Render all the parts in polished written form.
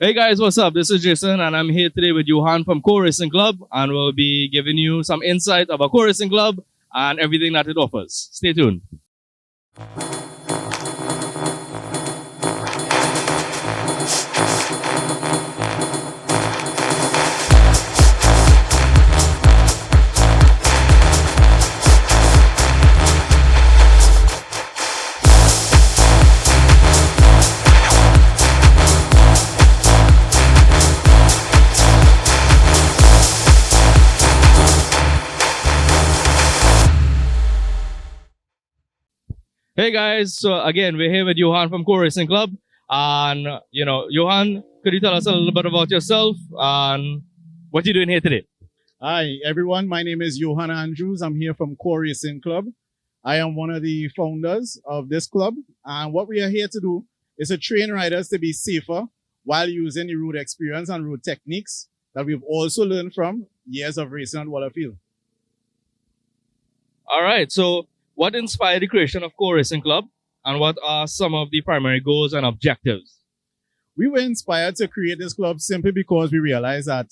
Hey guys, what's up? This is Jason, and I'm here today with Johan from Core Racing Club, and we'll be giving you some insight about Core Racing Club and everything that it offers. Stay tuned. Hey guys, so again, we're here with Johan from Core Racing Club, and Johan, could you tell us a little bit about yourself and what you're doing here today? Hi, everyone. My name is Johan Andrews. I'm here from Core Racing Club. I am one of the founders of this club. And what we are here to do is to train riders to be safer while using the road experience and road techniques that we've also learned from years of racing on Waterfield. All right, so what inspired the creation of Core Racing Club, and what are some of the primary goals and objectives? We were inspired to create this club simply because we realized that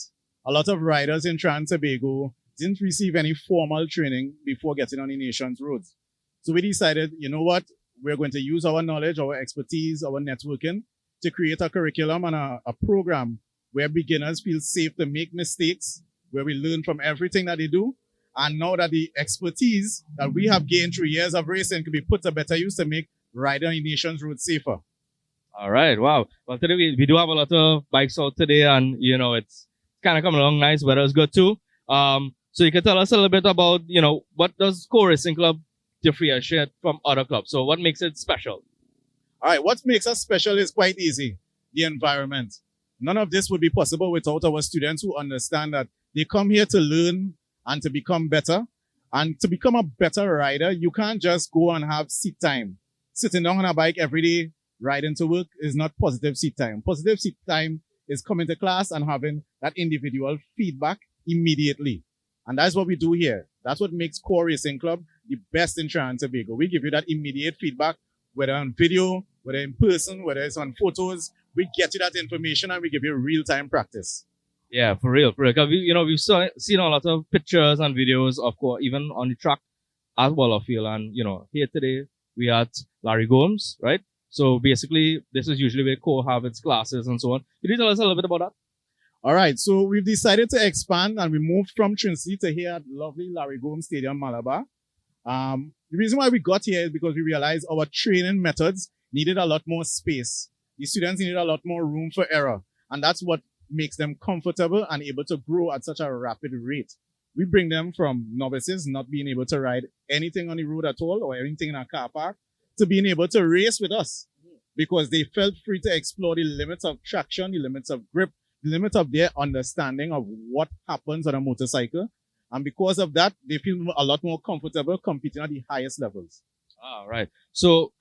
a lot of riders in Trinbago didn't receive any formal training before getting on the nation's roads. So we decided, you know what, we're going to use our knowledge, our expertise, our networking to create a curriculum and a program where beginners feel safe to make mistakes, where we learn from everything that they do. And now that the expertise that we have gained through years of racing can be put to better use to make riding on the nation's roads safer. All right, wow. Well, today we do have a lot of bikes out today, and it's kind of coming along nice. Weather is good too. So you can tell us a little bit about what does Core Racing Club differentiate from other clubs? So what makes it special? All right, what makes us special is quite easy: the environment. None of this would be possible without our students who understand that they come here to learn and to become better. And to become a better rider, you can't just go and have seat time. Sitting down on a bike every day, riding to work is not positive seat time. Positive seat time is coming to class and having that individual feedback immediately. And that's what we do here. That's what makes Core Racing Club the best in Trinbago. We give you that immediate feedback, whether on video, whether in person, whether it's on photos. We get you that information and we give you real-time practice. Yeah, for real. Because we've seen a lot of pictures and videos, of course, even on the track at Waterfield. And, here today we at Larry Gomes, right? So basically, this is usually where Core have its classes and so on. Could you tell us a little bit about that? All right. So we've decided to expand and we moved from Trinity to here at lovely Larry Gomes Stadium, Malabar. The reason why we got here is because we realized our training methods needed a lot more space. The students needed a lot more room for error. And that's what makes them comfortable and able to grow at such a rapid rate. We bring them from novices, not being able to ride anything on the road at all or anything in a car park, to being able to race with us because they felt free to explore the limits of traction, the limits of grip, the limits of their understanding of what happens on a motorcycle. And because of that, they feel a lot more comfortable competing at the highest levels. All right. So,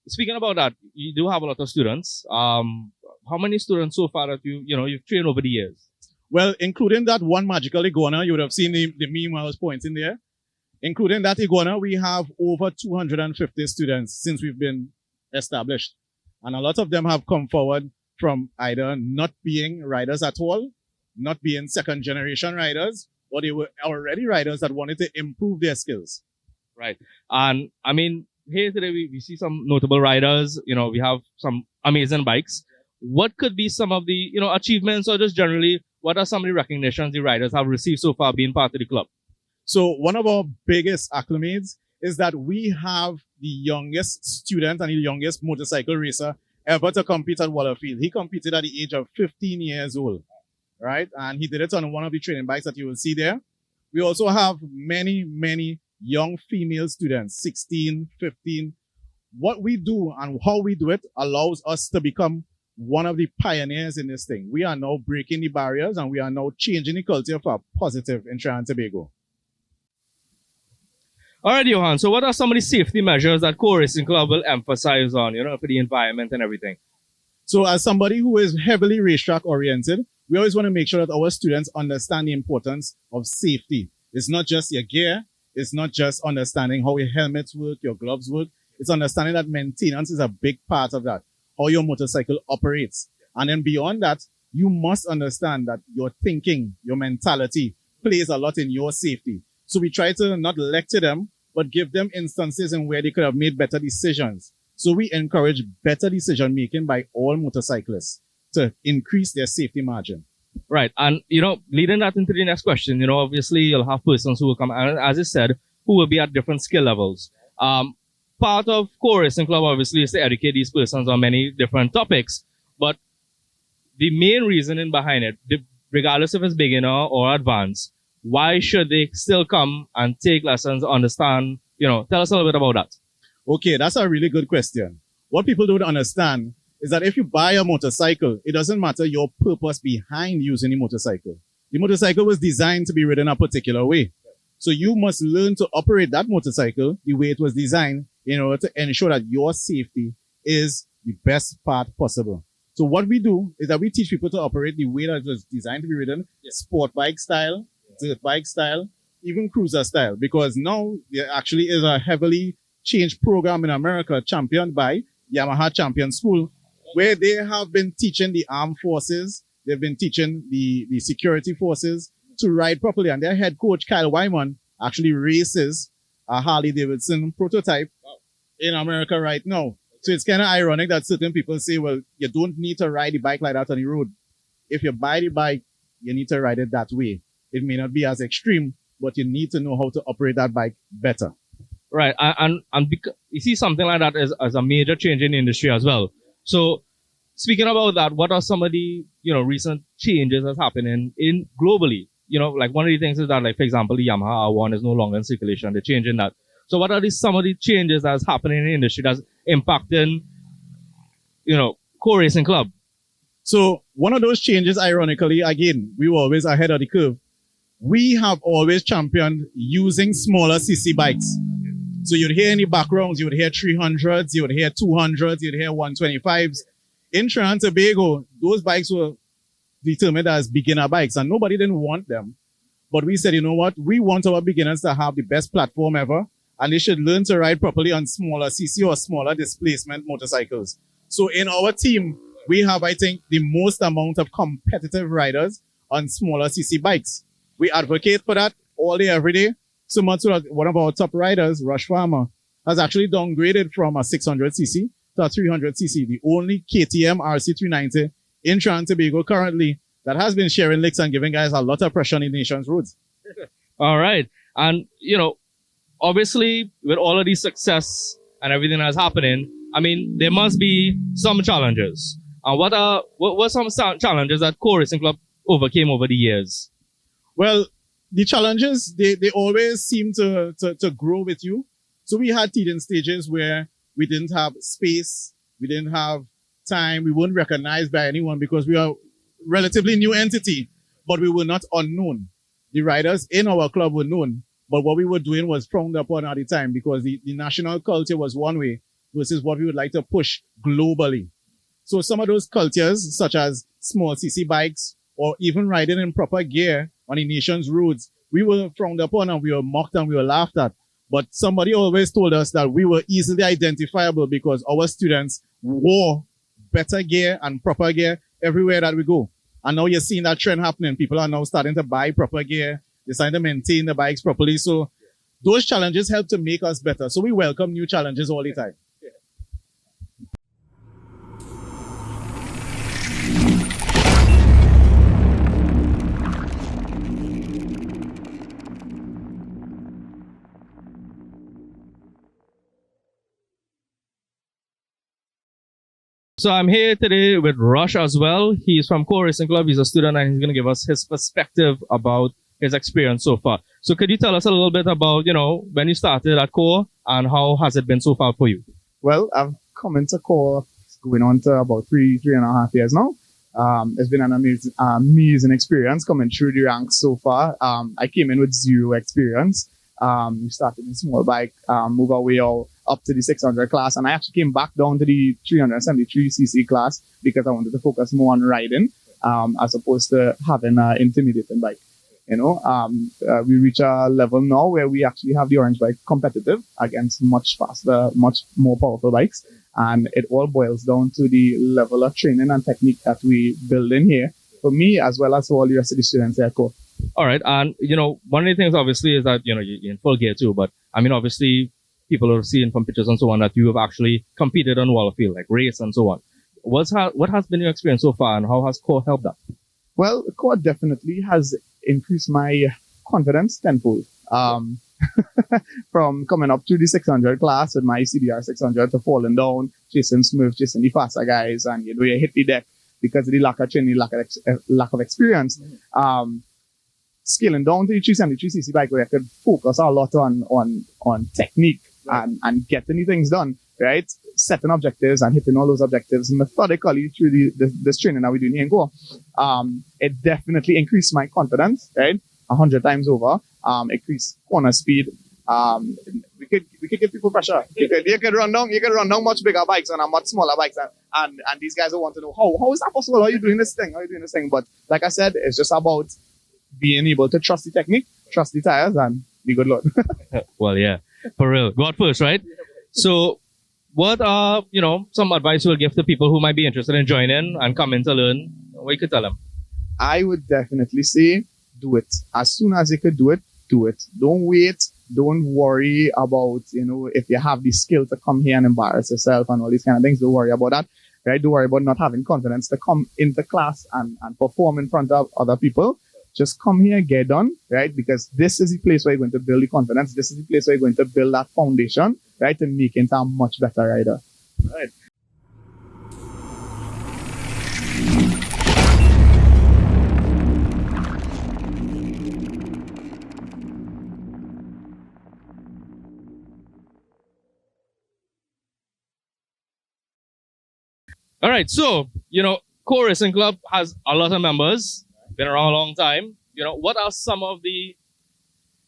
speaking about that, you do have a lot of students. How many students so far that you've trained over the years? Well, including that one magical iguana, you would have seen the meme I was pointing there. Including that iguana, we have over 250 students since we've been established. And a lot of them have come forward from either not being riders at all, not being second generation riders, or they were already riders that wanted to improve their skills. Right. And here today we see some notable riders. We have some amazing bikes. What could be some of the, achievements, or just generally, what are some of the recognitions the riders have received so far being part of the club? So one of our biggest acclimates is that we have the youngest student and the youngest motorcycle racer ever to compete at Waterfield. He competed at the age of 15 years old, right? And he did it on one of the training bikes that you will see there. We also have many, many young female students, 16, 15. What we do and how we do it allows us to become one of the pioneers in this thing. We are now breaking the barriers and we are now changing the culture for positive in Trinbago. All right, Johan. So what are some of the safety measures that Core Racing Club will emphasize on, for the environment and everything? So as somebody who is heavily racetrack oriented, we always want to make sure that our students understand the importance of safety. It's not just your gear. It's not just understanding how your helmets work, your gloves work. It's understanding that maintenance is a big part of that, how your motorcycle operates. And then beyond that, you must understand that your thinking, your mentality plays a lot in your safety. So we try to not lecture them, but give them instances in where they could have made better decisions. So we encourage better decision making by all motorcyclists to increase their safety margin. Right. And, leading that into the next question, obviously you'll have persons who will come, and as I said, who will be at different skill levels. Part of Core Racing Club, obviously, is to educate these persons on many different topics. But the main reasoning behind it, regardless if it's beginner or advanced, why should they still come and take lessons, understand, tell us a little bit about that. Okay, that's a really good question. What people don't understand is that if you buy a motorcycle, it doesn't matter your purpose behind using the motorcycle. The motorcycle was designed to be ridden a particular way. So you must learn to operate that motorcycle the way it was designed in order to ensure that your safety is the best part possible. So what we do is that we teach people to operate the way that it was designed to be ridden, sport bike style, dirt bike style, even cruiser style, because now there actually is a heavily changed program in America championed by Yamaha Champion School, where they have been teaching the armed forces, they've been teaching the security forces to ride properly. And their head coach, Kyle Wyman, actually races a Harley Davidson prototype in America right now. So it's kind of ironic that certain people say, well, you don't need to ride the bike like that on the road. If you buy the bike, you need to ride it that way. It may not be as extreme, but you need to know how to operate that bike better. Right. And you see something like that as a major change in the industry as well. So speaking about that, what are some of the, recent changes that's happening in globally? Like one of the things is that, like, for example, the Yamaha R1 is no longer in circulation. They're changing that. So what are some of the changes that's happening in the industry that's impacting, Core Racing Club? So one of those changes, ironically, again, we were always ahead of the curve. We have always championed using smaller CC bikes. So you'd hear in the backgrounds, you would hear 300s, you would hear 200s, you'd hear 125s. In Trinidad and Tobago, those bikes were determined as beginner bikes, and nobody didn't want them. But we said, you know what? We want our beginners to have the best platform ever, and they should learn to ride properly on smaller CC or smaller displacement motorcycles. So in our team, we have, I think, the most amount of competitive riders on smaller CC bikes. We advocate for that all day, every day. So much so that one of our top riders, Rush Farmer, has actually downgraded from a 600cc to a 300cc, the only KTM RC390 in Trinidad and Tobago currently that has been sharing licks and giving guys a lot of pressure on the nation's roads. All right. And, obviously, with all of these success and everything that's happening, I mean, there must be some challenges. And what were some challenges that Core Racing Club overcame over the years? Well, the challenges, they always seem to grow with you. So we had teething stages where we didn't have space, we didn't have time, we weren't recognized by anyone because we are a relatively new entity, but we were not unknown. The riders in our club were known, but what we were doing was frowned upon at the time because the national culture was one way versus what we would like to push globally. So some of those cultures, such as small CC bikes or even riding in proper gear on the nation's roads, we were frowned upon and we were mocked and we were laughed at. But somebody always told us that we were easily identifiable because our students wore better gear and proper gear everywhere that we go. And now you're seeing that trend happening. People are now starting to buy proper gear. They're starting to maintain the bikes properly. So those challenges help to make us better. So we welcome new challenges all the time. So I'm here today with Rush as well. He's from Core Racing Club. He's a student and he's going to give us his perspective about his experience so far. So could you tell us a little bit about, when you started at Core and how has it been so far for you? Well, I've come into Core going on to about three and a half years now. It's been an amazing experience coming through the ranks so far. I came in with zero experience. We started in small bike, move our way all up to the 600 class, and I actually came back down to the 373cc class because I wanted to focus more on riding, as opposed to having an intimidating bike. We reach a level now where we actually have the orange bike competitive against much faster, much more powerful bikes. And it all boils down to the level of training and technique that we build in here for me as well as for all the rest of the students at Core. All right. And, one of the things obviously is that, you're in full gear too. But I mean, obviously people are seeing from pictures and so on that you have actually competed on wall field, like race and so on. What has been your experience so far and how has Core helped that? Well, Core definitely has increased my confidence tenfold. From coming up to the 600 class with my CBR 600 to falling down, chasing smooth, chasing the faster guys, and you hit the deck because of the lack of training, lack of experience. Scaling down to the 373cc bike where I could focus a lot on technique and getting the things done, right? Setting objectives and hitting all those objectives methodically through this training that we do in Core. It definitely increased my confidence, right? 100 times over. Increase corner speed. We could give people pressure. You could run down much bigger bikes on a much smaller bikes, and these guys will want to know how is that possible? How are you doing this thing? But like I said, it's just about being able to trust the technique, trust the tires, and be good Lord. Well, yeah, for real. God first, right? So, what are some advice you will give to people who might be interested in joining and coming to learn? What you could tell them? I would definitely say do it as soon as you could do it. Do it. Don't wait. Don't worry about, if you have the skill to come here and embarrass yourself and all these kind of things. Don't worry about that, right? Don't worry about not having confidence to come into class and perform in front of other people. Just come here, get done, right? Because this is the place where you're going to build the confidence. This is the place where you're going to build that foundation, right? To make into a much better rider, right? All right. So, Core Racing Club has a lot of members, been around a long time. What are some of the,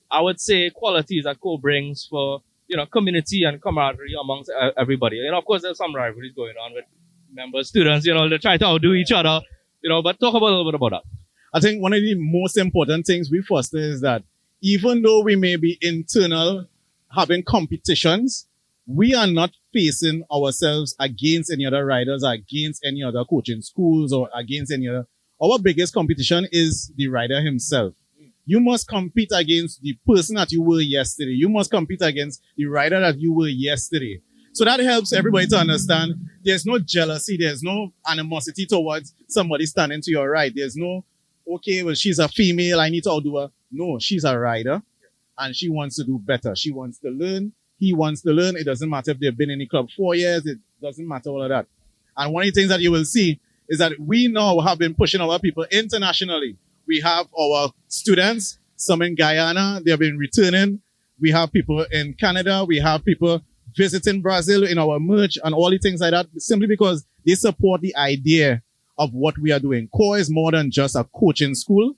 I would say, qualities that Core brings for, community and camaraderie amongst everybody? Of course, there's some rivalries going on with members, students, they try to outdo each other, but talk a little bit about that. I think one of the most important things we foster is that even though we may be internal having competitions, we are not facing ourselves against any other riders, against any other coaching schools, or against any other. Our biggest competition is the rider himself. You must compete against the person that you were yesterday. You must compete against the rider that you were yesterday. So that helps everybody to understand there's no jealousy, there's no animosity towards somebody standing to your right. There's no, okay, well, she's a female, I need to outdo her. No, she's a rider and she wants to do better. She wants to learn. He wants to learn. It doesn't matter if they've been in the club 4 years. It doesn't matter all of that. And one of the things that you will see is that we now have been pushing our people internationally. We have our students, some in Guyana, they have been returning. We have people in Canada. We have people visiting Brazil in our merch and all the things like that, simply because they support the idea of what we are doing. Core is more than just a coaching school.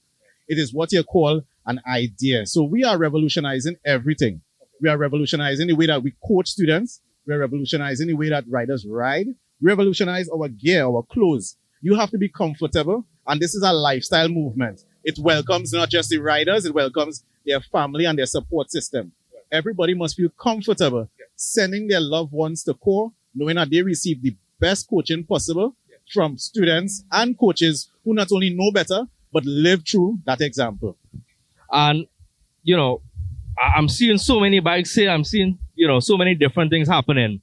It is what you call an idea. So we are revolutionizing everything. We are revolutionizing the way that we coach students. We are revolutionizing the way that riders ride. Revolutionize our gear, our clothes. You have to be comfortable. And this is a lifestyle movement. It welcomes not just the riders, it welcomes their family and their support system. Everybody must feel comfortable sending their loved ones to Core, knowing that they receive the best coaching possible from students and coaches who not only know better, but live through that example. And, I'm seeing so many bikes here. I'm seeing, so many different things happening.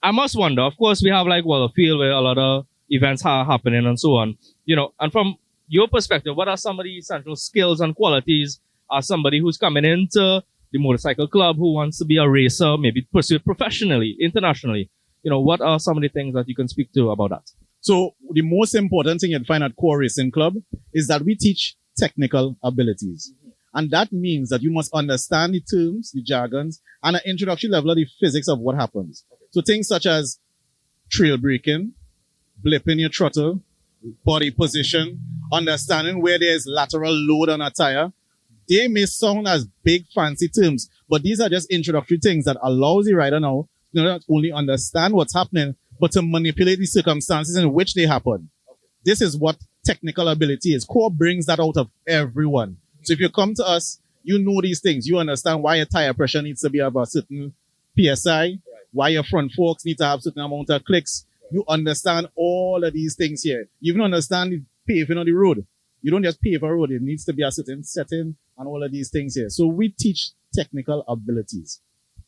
I must wonder, of course, we have like Field where a lot of events are happening and so on, and from your perspective, what are some of the essential skills and qualities as somebody who's coming into the motorcycle club who wants to be a racer, maybe pursue it professionally, internationally? What are some of the things that you can speak to about that? So the most important thing you'd find at Core Racing Club is that we teach technical abilities. And that means that you must understand the terms, the jargons, and an introductory level of the physics of what happens. So things such as trail braking, blipping your throttle, body position, understanding where there's lateral load on a tire. They may sound as big fancy terms, but these are just introductory things that allows the rider now to not only understand what's happening, but to manipulate the circumstances in which they happen. This is what technical ability is. Core brings that out of everyone. So if you come to us, you know these things. You understand why your tire pressure needs to be of a certain PSI, why your front forks need to have certain amount of clicks. You understand all of these things here. You even understand the paving on the road. You don't just pave a road. It needs to be a certain setting and all of these things here. So we teach technical abilities.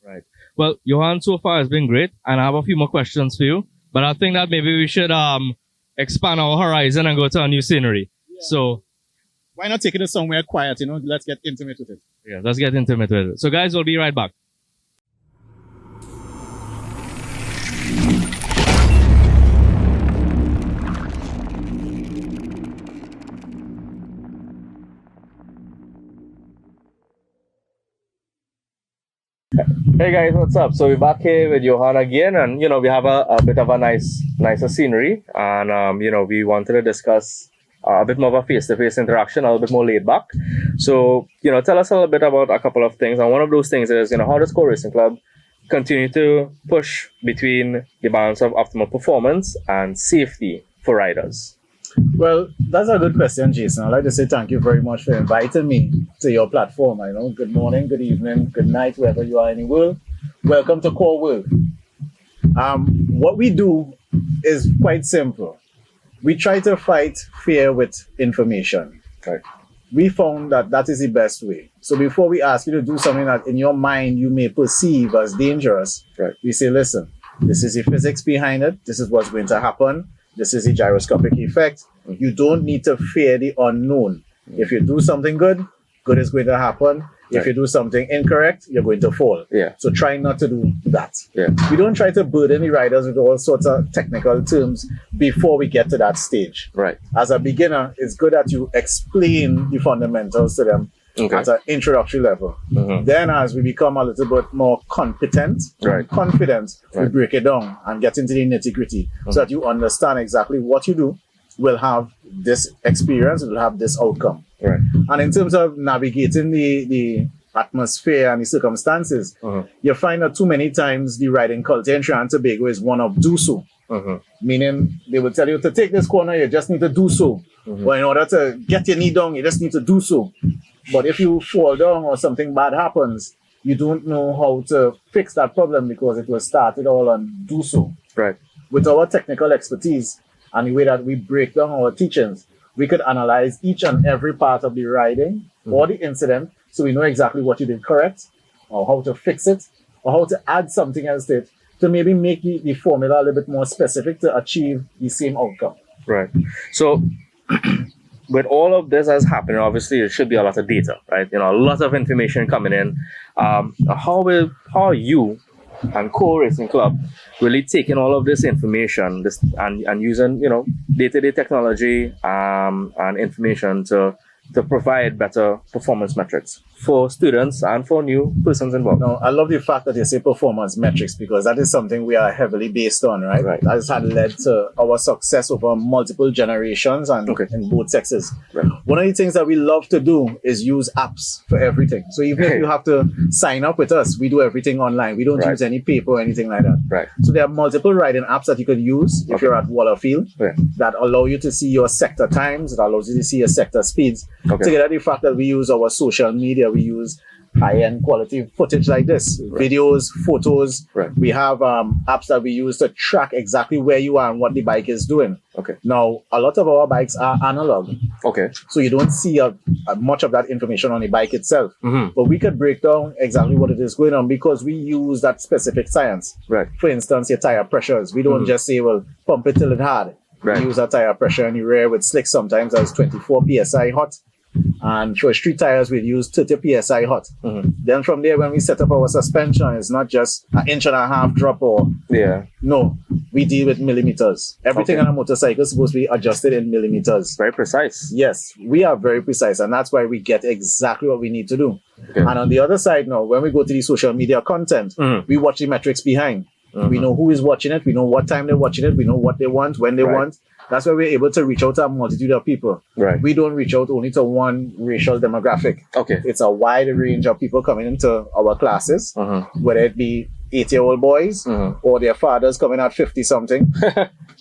Right. Well, Johan, so far has been great, and I have a few more questions for you. But I think that maybe we should expand our horizon and go to a new scenery. Yeah. So why not take it to somewhere quiet? Let's get intimate with it. Yeah, let's get intimate with it. So guys, we'll be right back. Hey guys, what's up? So we're back here with Johan again, and we have a bit of a nicer scenery, and we wanted to discuss a bit more of a face-to-face interaction, a little bit more laid back. So tell us a little bit about a couple of things, and one of those things is how does Core Racing Club continue to push between the balance of optimal performance and safety for riders? Well, that's a good question, Jason. I'd like to say thank you very much for inviting me to your platform. I know. Good morning, good evening, good night, wherever you are in the world. Welcome to Core World. What we do is quite simple. We try to fight fear with information. Right. We found that is the best way. So before we ask you to do something that in your mind you may perceive as dangerous, right, we say, listen, this is the physics behind it. This is what's going to happen. This is the gyroscopic effect. Mm-hmm. You don't need to fear the unknown. Mm-hmm. If you do something good, good is going to happen. Right. If you do something incorrect, you're going to fall. Yeah. So try not to do that. Yeah. We don't try to burden the riders with all sorts of technical terms before we get to that stage. Right. As a beginner, it's good that you explain the fundamentals to them. Okay. At an introductory level. Mm-hmm. Then as we become a little bit more competent, right, confident, right, we break it down and get into the nitty-gritty, mm-hmm, so that you understand exactly what you do will have this experience, will have this outcome. Right. And in terms of navigating the atmosphere and the circumstances, mm-hmm, you find that too many times the riding culture in Trinidad and Tobago is one of do so. mm-hmm, Meaning they will tell you to take this corner, you just need to do so. Mm-hmm. Or in order to get your knee down, you just need to do so. But if you fall down or something bad happens, you don't know how to fix that problem because it was started all on do so. Right. With our technical expertise and the way that we break down our teachings, we could analyze each and every part of the riding, mm-hmm, or the incident, so we know exactly what you did correct, or how to fix it, or how to add something else to it, to maybe make the formula a little bit more specific to achieve the same outcome. Right. So with all of this as happening, obviously it should be a lot of data, right? A lot of information coming in. How are you and Core Racing Club really taking all of this information and using day-to-day technology and information to provide better performance metrics for students and for new persons involved? Now, I love the fact that you say performance metrics because that is something we are heavily based on, right? Right. That has had led to our success over multiple generations and in both sexes. Right. One of the things that we love to do is use apps for everything. So even if you have to sign up with us, we do everything online. We don't right, use any paper or anything like that. Right. So there are multiple riding apps that you could use if you're at Wallerfield that allow you to see your sector times, that allows you to see your sector speeds. Okay. Together, the fact that we use our social media, we use high-end quality footage like this, videos, photos. Right. We have apps that we use to track exactly where you are and what the bike is doing. Okay. Now, a lot of our bikes are analog. Okay. So you don't see much of that information on the bike itself. Mm-hmm. But we could break down exactly what it is going on because we use that specific science. Right. For instance, your tire pressures. We don't mm-hmm, just say, well, pump it till it hard. Right. We use our tire pressure in the rear with slicks sometimes as 24 psi hot. And for street tires, we'd use 30 psi hot. mm-hmm. Then from there, when we set up our suspension, it's not just an 1.5 inch drop or... Yeah. No, we deal with millimeters. Everything on a motorcycle is supposed to be adjusted in millimeters. Very precise. Yes, we are very precise, and that's why we get exactly what we need to do. Okay. And on the other side now, when we go to the social media content, mm-hmm, we watch the metrics behind. mm-hmm, We know who is watching it. We know what time they're watching it. We know what they want, when they want. That's why we're able to reach out to a multitude of people. Right. We don't reach out only to one racial demographic. Okay. It's a wide range of people coming into our classes, mm-hmm, whether it be 8-year-old boys mm-hmm, or their fathers coming at 50-something.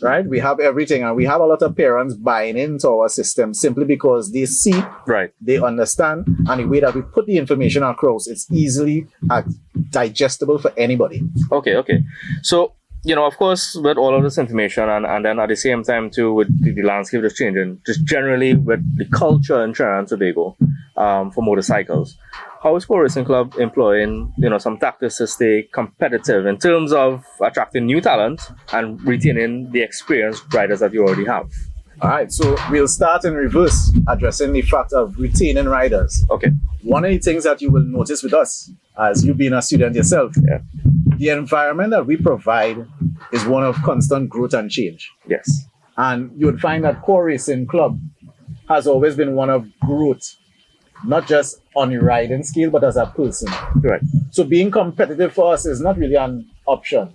Right? We have everything. And we have a lot of parents buying into our system simply because they see, right, they understand, and the way that we put the information across, it's easily digestible for anybody. Okay. So of course, with all of this information and then at the same time too, with the landscape that's changing, just generally with the culture in Trinidad and Tobago for motorcycles, how is Core Racing Club employing, some tactics to stay competitive in terms of attracting new talent and retaining the experienced riders that you already have? All right, so we'll start in reverse, addressing the fact of retaining riders. Okay. One of the things that you will notice with us, as you being a student yourself, the environment that we provide is one of constant growth and change. Yes. And you would find that Core Racing Club has always been one of growth, not just on the riding scale, but as a person. Right. So being competitive for us is not really an option.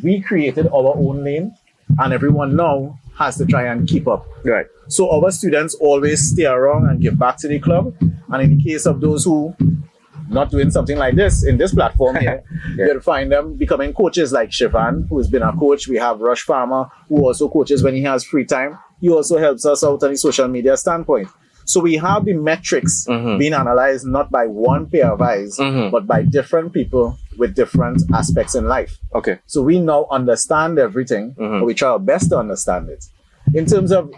We created our own lane, and everyone now has to try and keep up. Right. So our students always stay around and give back to the club. And in the case of those who not doing something like this in this platform here, you'll find them becoming coaches like Shivan, who has been a coach. We have Rush Farmer, who also coaches when he has free time. He also helps us out on the social media standpoint. So we have the metrics being analyzed not by one pair of eyes, but by different people with different aspects in life. Okay. So we now understand everything, but we try our best to understand it. In terms of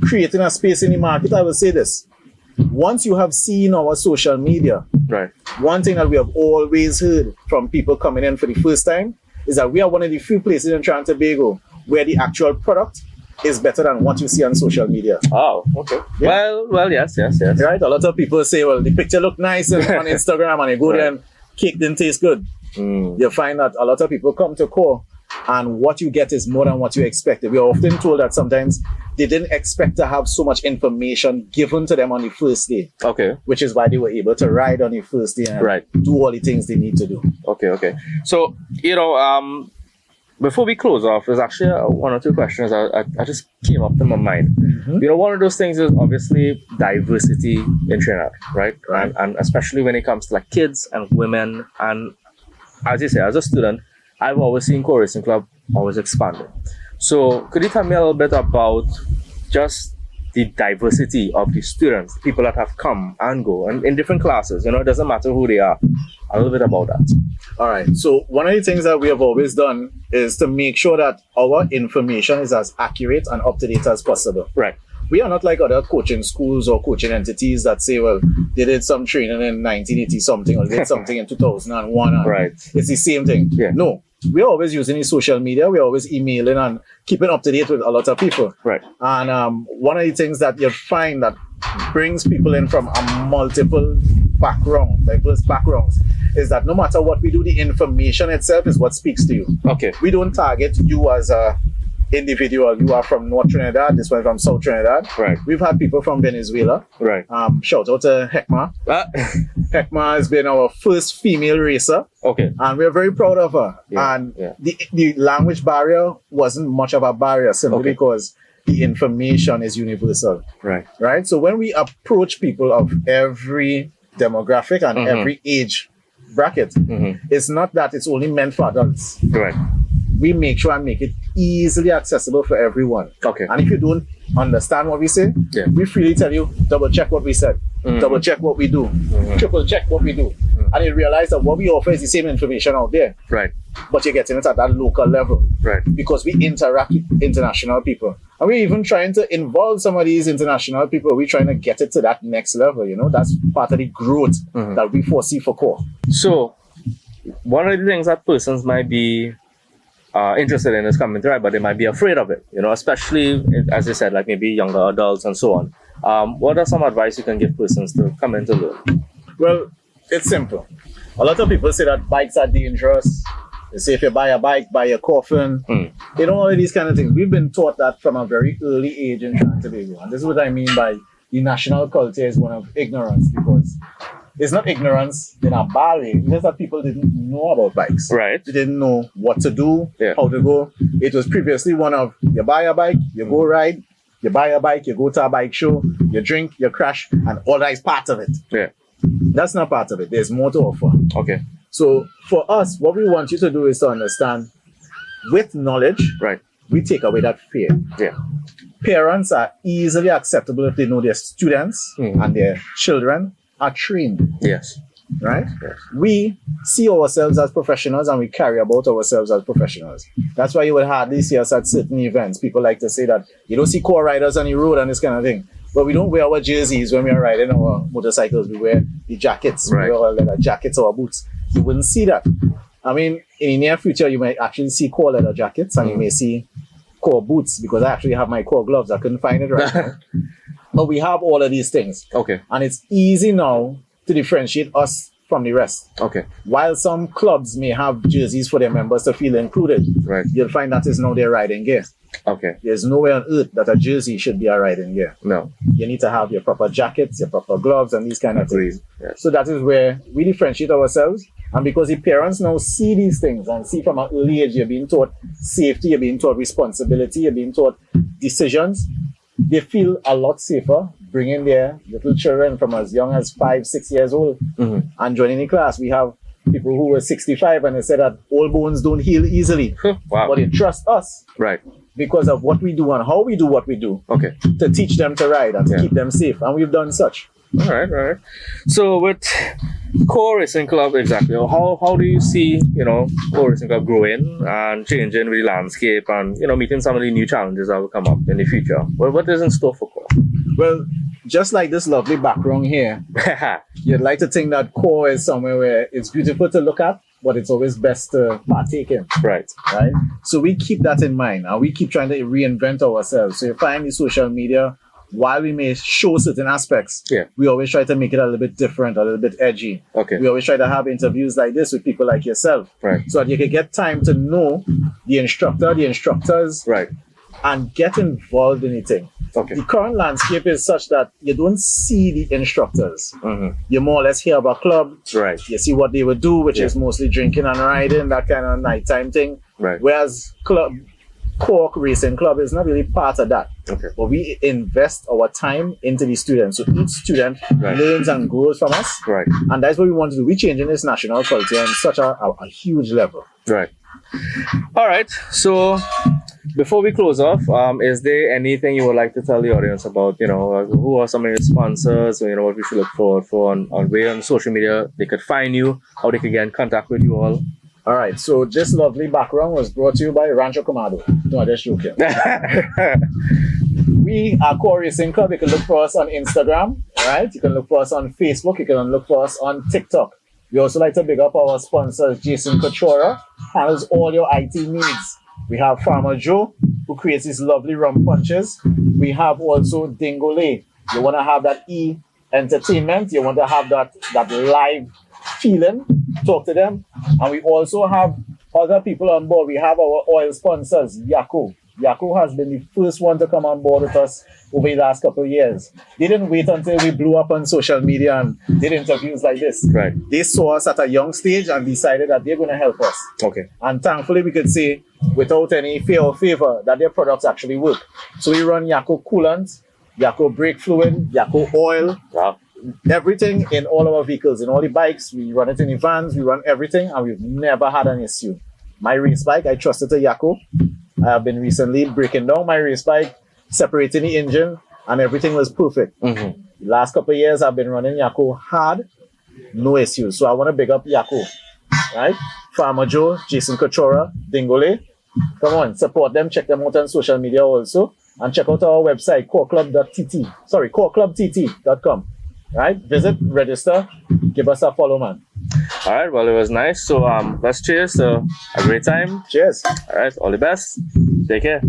creating a space in the market, I will say this. Once you have seen our social media, right, one thing that we have always heard from people coming in for the first time is that we are one of the few places in Trinidad and Tobago where the actual product is better than what you see on social media. Oh, okay. Yeah. Well, yes. Right? A lot of people say, well, the picture look nice on Instagram and you go there and cake didn't taste good. You find that a lot of people come to Core and what you get is more than what you expected. We are often told that sometimes they didn't expect to have so much information given to them on the first day. Okay. Which is why they were able to ride on the first day and do all the things they need to do. Okay. So, before we close off, there's actually one or two questions I just came up in my mind. One of those things is obviously diversity in Trinidad, right? And especially when it comes to like kids and women. And as you say, as a student, I've always seen Core Racing Club always expanding. So could you tell me a little bit about just the diversity of the students, people that have come and go and in different classes? It doesn't matter who they are. A little bit about that. All right. So one of the things that we have always done is to make sure that our information is as accurate and up to date as possible. Right. We are not like other coaching schools or coaching entities that say, well, they did some training in 1980 something or they did something in 2001. Right. It's the same thing. Yeah. No. We're always using the social media. We're always emailing and keeping up to date with a lot of people. Right. And one of the things that you'll find that brings people in from a multiple diverse backgrounds, is that no matter what we do, the information itself is what speaks to you. Okay. We don't target you as a individual. You are from North Trinidad, this one from South Trinidad. Right. We've had people from Venezuela. Right. Shout out to Hekma. Hekma has been our first female racer. Okay. And we're very proud of her. Yeah. And the language barrier wasn't much of a barrier simply because the information is universal. Right. Right. So when we approach people of every demographic and every age bracket, it's not that it's only meant for adults. Right. We make sure and make it easily accessible for everyone. Okay. And if you don't understand what we say, we freely tell you, double check what we said, double check what we do, triple check what we do. And you realize that what we offer is the same information out there. Right. But you're getting it at that local level. Right. Because we interact with international people. And we're even trying to involve some of these international people. We're trying to get it to that next level, That's part of the growth that we foresee for Core. So, one of the things that persons might be interested in is coming to ride, but they might be afraid of it, especially, as you said, like maybe younger adults and so on. What are some advice you can give persons to come in to learn? Well, it's simple. A lot of people say that bikes are dangerous. They say if you buy a bike, buy a coffin. All of these kind of things. We've been taught that from a very early age in Trinidad and Tobago. And this is what I mean by the national culture is one of ignorance, because it's not ignorance in a bad way. It's just that people didn't know about bikes. Right. They didn't know what to do, how to go. It was previously one of, you buy a bike, you go ride, you buy a bike, you go to a bike show, you drink, you crash, and all that is part of it. Yeah. That's not part of it. There's more to offer. Okay. So for us, what we want you to do is to understand, with knowledge, we take away that fear. Yeah. Parents are easily acceptable if they know their students and their children are trained. Yes. right? Yes. We see ourselves as professionals and we carry about ourselves as professionals. That's why you would hardly see us at certain events. People like to say that you don't see core riders on the road and this kind of thing. But we don't wear our jerseys when we are riding our motorcycles. We wear the jackets, Right. we wear our leather jackets or boots. You wouldn't see that. I mean, in the near future, you might actually see core leather jackets and you may see core boots because I actually have my core gloves. I couldn't find it right now. But we have all of these things. Okay. And it's easy now to differentiate us from the rest. Okay. While some clubs may have jerseys for their members to feel included, Right. you'll find that is now their riding gear. Okay. There's nowhere on earth that a jersey should be a riding gear. No. You need to have your proper jackets, your proper gloves, and these kind of Agreed. things. Yes. So that is where we differentiate ourselves. And because the parents now see these things and see from an early age, you're being taught safety, you're being taught responsibility, you're being taught decisions, they feel a lot safer bringing their little children from as young as 5, 6 years old Mm-hmm. and joining the class. We have people who were 65 and they said that old bones don't heal easily. Wow. But they trust us Right. because of what we do and how we do what we do Okay. to teach them to ride and to Yeah. keep them safe. And we've done such. All right. So with Core Racing Club, exactly, how do you see, Core Racing Club growing and changing with the landscape and, meeting some of the new challenges that will come up in the future? Well, what is in store for Core? Well, just like this lovely background here, you'd like to think that Core is somewhere where it's beautiful to look at, but it's always best to partake in, Right. right? So we keep that in mind and we keep trying to reinvent ourselves. So you find the social media, while we may show certain aspects, Yeah. we always try to make it a little bit different, a little bit edgy. Okay. We always try to have interviews like this with people like yourself, Right. so that you can get time to know the instructor, the instructors, Right. and get involved in the thing. Okay. The current landscape is such that you don't see the instructors. Mm-hmm. You more or less hear about club. Right. You see what they would do, which Yeah. is mostly drinking and riding, that kind of nighttime thing. Right. Whereas Cork Racing Club is not really part of that. Okay. But we invest our time into the students. So each student Right. learns and grows from us. Right. And that's what we want to do. We're changing this national culture on such a huge level. Right. All right. So before we close off, is there anything you would like to tell the audience about, who are some of your sponsors, or, what we should look forward for on where on social media they could find you, how they could get in contact with you all? All right. So this lovely background was brought to you by Rancho Comado. No, I'm just joking. We are Core Racing Club. You can look for us on Instagram, right? You can look for us on Facebook. You can look for us on TikTok. We also like to big up our sponsors, Jason Coutura, handles all your IT needs. We have Farmer Joe, who creates these lovely rum punches. We have also Dingole. You want to have that entertainment. You want to have that live feeling. Talk to them. And we also have other people on board. We have our oil sponsors, Yako. Yako has been the first one to come on board with us over the last couple of years. They didn't wait until we blew up on social media and did interviews like this. Right. They saw us at a young stage and decided that they're going to help us. Okay. And thankfully, we could say, without any fear or favor, that their products actually work. So we run Yako coolant, Yako brake fluid, Yako oil, Wow. everything in all our vehicles, in all the bikes. We run it in the vans, we run everything, and we've never had an issue. My race bike, I trusted to Yako. I have been recently breaking down my race bike, separating the engine, and everything was perfect. Mm-hmm. The last couple of years, I've been running Yako hard, no issues. So I want to big up Yako, right? Farmer Joe, Jason Coutura, Dingole. Come on, support them. Check them out on social media also. And check out our website, coreclubtt.com. Right? Visit, register, give us a follow, man. All right. Well, it was nice. So let's cheers to a great time. Cheers. All right. All the best. Take care.